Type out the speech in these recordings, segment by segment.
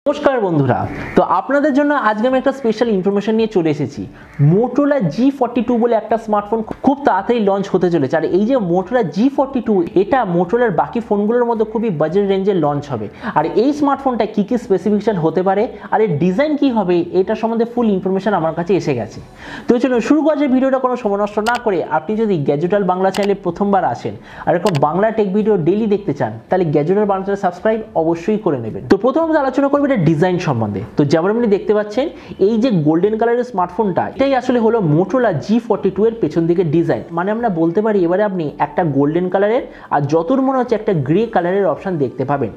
नमस्कार बंधुरा तो आपनादेर जोन्नो आज के एक स्पेशल इनफरमेशन निये चले एसेछि। मोटोरोला G42 बोले एक स्मार्टफोन खूब ताड़ाताड़ी लॉन्च होते चलेছে। আর এই যে মোটোরোলা G42 এটা মোটোরোলার বাকি ফোনগুলোর মধ্যে খুবই বাজেট রেঞ্জে লঞ্চ হবে। আর এই স্মার্টফোনটা কি কি স্পেসিফিকেশন হতে পারে আর এর ডিজাইন কি হবে এটা সম্বন্ধে ফুল ইনফরমেশন আমার কাছে এসে গেছে। তো চলুন শুরু করা যাক ভিডিওটা কোনো সময় নষ্ট না করে। আপনি যদি গ্যাজেট ওয়ার্ল্ড বাংলা চ্যানেলে প্রথমবার আসেন আর এরকম বাংলা টেক ভিডিও ডেইলি দেখতে চান তাহলে gadget world Bangla channel subscribe অবশ্যই করে নেবেন। তো প্রথমত আলোচনা করব এটা ডিজাইন সম্বন্ধে। তো যেমন আপনি দেখতে পাচ্ছেন এই যে গোল্ডেন কালারের স্মার্টফোনটা এটাই আসলে হলো মোটোরোলা G42 এর পেছন দিকে ডিজাইন। মানে আমরা বলতে পারি এবারে আপনি একটা গোল্ডেন কালারের আর যতদূর মনে হচ্ছে একটা গ্রে কালারের অপশন দেখতে পাবেন।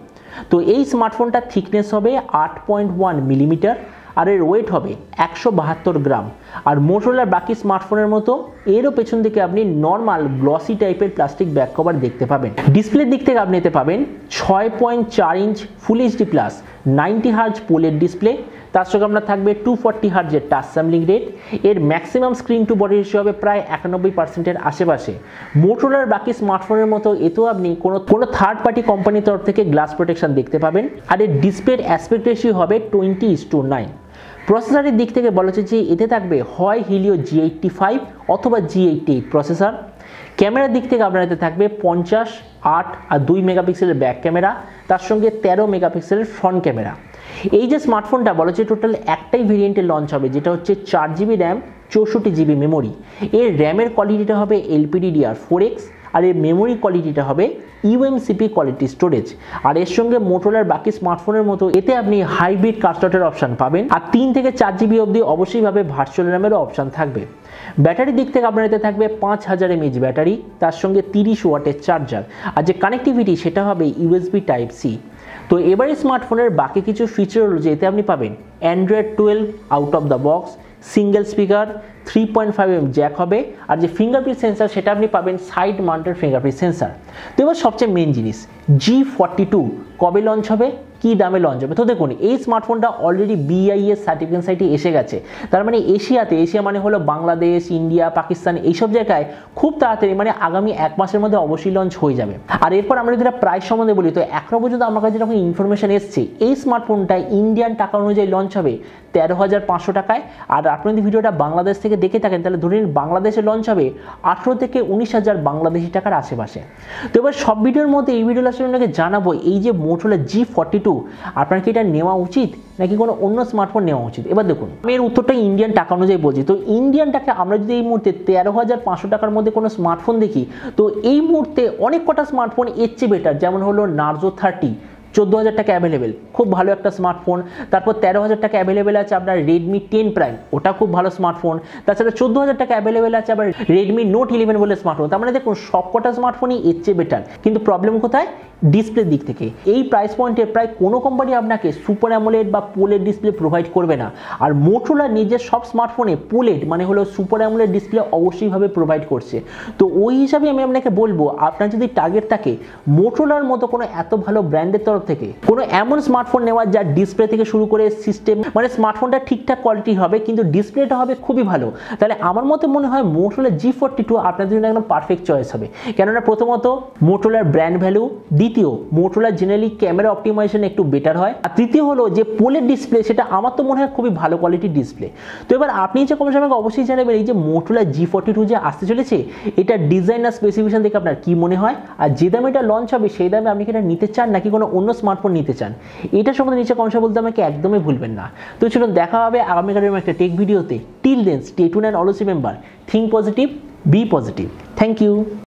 তো এই স্মার্টফোনটা থিকনেস হবে 8.1 মিলিমিটার আর এর ওয়েট হবে 172 গ্রাম। আর মোটোরোলার বাকি স্মার্টফোনের মতো এরও পেছন দিকে আপনি নর্মাল গ্লসি টাইপের প্লাস্টিক ব্যাক কভার দেখতে পাবেন। ডিসপ্লের দিক থেকে আপনি এতে পাবেন 6.4 inch full HD plus 90 hertz POLED display. তার সঙ্গে আপনার থাকবে 240 হার্জের টাচ স্যাম্পলিং রেট। এর maximum screen to body ratio হবে প্রায় 91%-এর আশেপাশে। মোটোরোলার বাকি স্মার্টফোনের মতো এতেও আপনি কোনো থার্ড পার্টি কোম্পানির তরফ থেকে গ্লাস প্রোটেকশন দেখতে পাবেন। আর এর ডিসপ্লের অ্যাসপেক্ট রেশিও হবে 20:9। প্রসেসরের দিক থেকে বলা হচ্ছে যে এতে থাকবে হয় হিলিও G85 অথবা G88 প্রসেসর। ক্যামেরার দিক থেকে আপনার এতে থাকবে 50, 8 আর 2 মেগাপিক্সেলের ব্যাক ক্যামেরা, তার সঙ্গে 13 মেগাপিক্সেলের ফ্রন্ট ক্যামেরা। এই যে স্মার্টফোনটা বলা হচ্ছে টোটাল একটাই ভেরিয়েন্টে লঞ্চ হবে যেটা হচ্ছে 4GB র্যাম 64GB মেমোরি। এর র্যামের কোয়ালিটিটা হবে LPDDR4X আর এর মেমোরি কোয়ালিটিটা হবে UMCP কোয়ালিটি স্টোরেজ। আর এর সঙ্গে মোটোরোলার বাকি স্মার্টফোনের মতো এতে আপনি হাইব্রিড কার্ড স্লটের অপশন পাবেন। আর 3 থেকে 4GB অবধি অবশ্যইভাবে ভার্চুয়াল র্যামেরও অপশন থাকবে। ব্যাটারির দিক থেকে আপনার এতে থাকবে 5000 mAh ব্যাটারি, তার সঙ্গে 30 ওয়াটের চার্জার। আর যে কানেক্টিভিটি সেটা হবে USB Type-C। তো এবারে স্মার্টফোনের বাকি কিছু ফিচার হলো যে এতে আপনি পাবেন Android 12 out of the box, single speaker, 3.5mm Jack হবে। আর যে ফিঙ্গারপ্রিন্ট সেন্সার সেটা আপনি পাবেন সাইড মাউন্টেড ফিঙ্গারপ্রিন্ট সেন্সার। তো এবার সবচেয়ে মেন জিনিস G42 কবে লঞ্চ হবে, কি দামে লঞ্চ হবে। তো দেখুন এই স্মার্টফোনটা অলরেডি BIS সার্টিফিকেশন সাইটে এসে গেছে। তার মানে এশিয়া মানে হলো বাংলাদেশ, ইন্ডিয়া, পাকিস্তান এইসব জায়গায় খুব তাড়াতাড়ি মানে আগামী 1 মাসের মধ্যে অবশ্যই লঞ্চ হয়ে যাবে। আর এরপর আমরা যদি প্রাইস সম্বন্ধে বলি তো এখনো পর্যন্ত আমার কাছে যখন ইনফরমেশন এসছে এই স্মার্টফোনটা ইন্ডিয়ান টাকা অনুযায়ী লঞ্চ হবে 13,500 টাকায়। আর আপনি যদি ভিডিওটা বাংলাদেশ থেকে দেখে থাকেন তাহলে ধরে নিন বাংলাদেশে লঞ্চ হবে 18 থেকে 19,000 বাংলাদেশি টাকার আশেপাশে। তো এবার সব ভিডিওর মধ্যে এই ভিডিওটা আপনাকে জানাবো এই যে মোটোরোলা G42 আপনার কি এটা নেওয়া উচিত নাকি কোনো অন্য স্মার্টফোন নেওয়া উচিত। এবার দেখুন আমি এর উত্তরটা ইন্ডিয়ান টাকা অনুযায়ী বলছি। তো ইন্ডিয়ান টাকা আমরা যদি এই মুহূর্তে 13,500 টাকার মধ্যে কোনো স্মার্টফোন দেখি তো এই মুহূর্তে অনেক কটা স্মার্টফোন এর চেয়ে বেটার, যেমন হলো নার্জো 30 14,000 টাকা অ্যাভেলেবেল, খুব ভালো একটা স্মার্টফোন। তারপর 13,000 টাকা অ্যাভেলেবেল আছে আপনার রেডমি 10 প্রাইম, ওটা খুব ভালো স্মার্টফোন। তাছাড়া 14,000 টাকা অ্যাভেলেবেল আছে আবার রেডমি নোট 11 বলে স্মার্টফোন। তার মানে দেখুন সব কটা স্মার্টফোনই এর চেয়ে বেটার। কিন্তু প্রবলেম কোথায়, ডিসপ্লের দিক থেকে। এই প্রাইস পয়েন্টে প্রায় কোনো কোম্পানি আপনাকে সুপার অ্যামোলেড বা পোলেড ডিসপ্লে প্রোভাইড করবে না। আর মোটোরোলা নিজের সব স্মার্টফোনে পোলেড মানে হলো সুপার অ্যামোলেড ডিসপ্লে অবশ্যইভাবে প্রোভাইড করছে। তো ওই হিসাবে আমি আপনাকে বলবো আপনার যদি টার্গেট থাকে মোটোরোলার মতো কোনো এত ভালো ব্র্যান্ডের তরফ থেকে কোনো এমন স্মার্টফোন নেওয়ার যার ডিসপ্লে থেকে শুরু করে সিস্টেম মানে স্মার্টফোনটা ঠিকঠাক কোয়ালিটি হবে কিন্তু ডিসপ্লেটা হবে খুবই ভালো, তাহলে আমার মতে মনে হয় মোটোরোলা G42 আপনাদের জন্য একদম পারফেক্ট চয়েস হবে। কেননা প্রথমত মোটোরোলার ব্র্যান্ড ভ্যালু, দ্বিতীয় মোটোরোলা জেনারেলি ক্যামেরা অপটিমাইজেশন একটু বেটার হয়, আর তৃতীয় হলো যে পোলেড ডিসপ্লে সেটা আমার তো মনে হয় খুবই ভালো কোয়ালিটির ডিসপ্লে। তো এবার আপনি যে কমেন্ট আমাকে অবশ্যই জানাবেন এই যে মোটোরোলা G42 যে আসতে চলেছে এটা ডিজাইন আর স্পেসিফিকেশন দেখে আপনার কি মনে হয়, আর যে দামে এটা লঞ্চ হবে সেই দামে আপনি কি এটা নিতে চান নাকি কোনো অন্য স্মার্টফোন নিতে চান, এটা সম্বন্ধে নিচে কমেন্টে বলতে আমাকে একদমই ভুলবেন না। তো চলুন দেখা হবে আগামীকালের একটা টেক ভিডিওতে। Till then stay tuned and always remember think positive, be positive. Thank you.